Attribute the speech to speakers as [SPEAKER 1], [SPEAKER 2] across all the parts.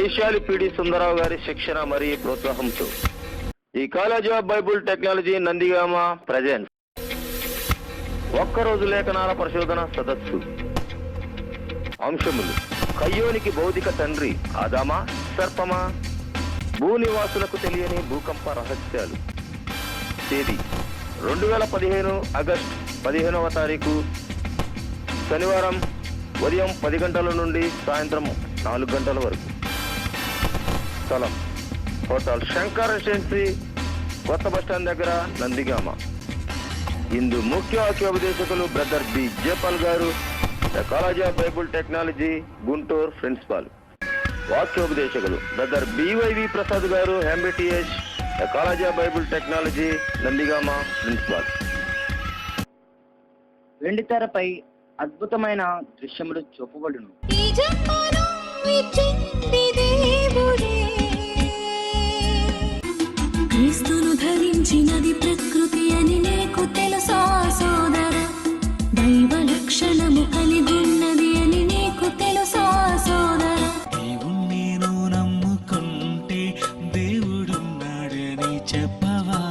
[SPEAKER 1] వైశాలి పిడి సుందరరావు గారి శిక్షణ మరియు ప్రోత్సాహంతో ఈ college of Bible technology Nandigama presents ఒక్కరోజు లేఖనాల పరిశోధన సదస్సు. అంశములు: కయ్యోనికి భౌతిక తండ్రి ఆదామా సర్పమా? భూనివాసులకు తెలియని భూకంప రహస్యాలు. తేదీ 2015 ఆగస్టు 15వ తారీఖు శనివారం ఉదయం 10 గంటల నుండి సాయంత్రం 4 గంటల వరకు. స్థలం: హోటల్ శంకర్ రెసిడెన్సీ, కొత్త బస్టాండ్ దగ్గర, నందిగామ. ఇందు ముఖ్య వాక్యోపదేశకులు brother B Jaipal garu, the college of Bible technology Guntur principal. వాక్యోపదేశకులు brother BYV Prasad garu, MBTS, the college of Bible technology Nandigama principal.
[SPEAKER 2] వెండితెరపై అద్భుతమైన దృశ్యములు చూపబడును.
[SPEAKER 3] క్రీస్తును ధరించినది ప్రకృతి అని నీకు తెలుసా సోదర? దైవ లక్షణము కలిగున్నది అని నీకు తెలుసా సోదర?
[SPEAKER 4] దేవుణ్ణి నేను నమ్ముకుంటే దేవుడున్నాడని చెప్పవా?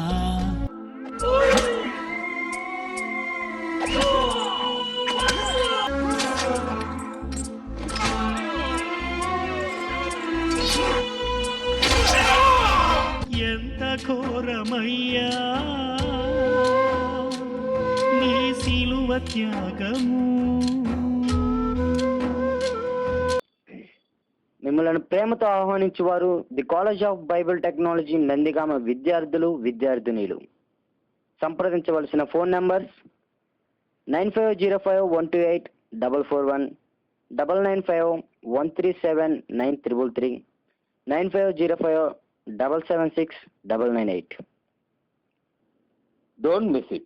[SPEAKER 4] ఎంత ఘోరమయ్యా నీ సిలువ త్యాగము.
[SPEAKER 2] మిమ్మల్ని ప్రేమతో ఆహ్వానించేవారు the college of Bible technology Nandigama విద్యార్థులు, విద్యార్థినిలు. సంప్రదించవలసిన phone numbers 9505128441, 9951379333, 9505776998.
[SPEAKER 1] Don't miss it.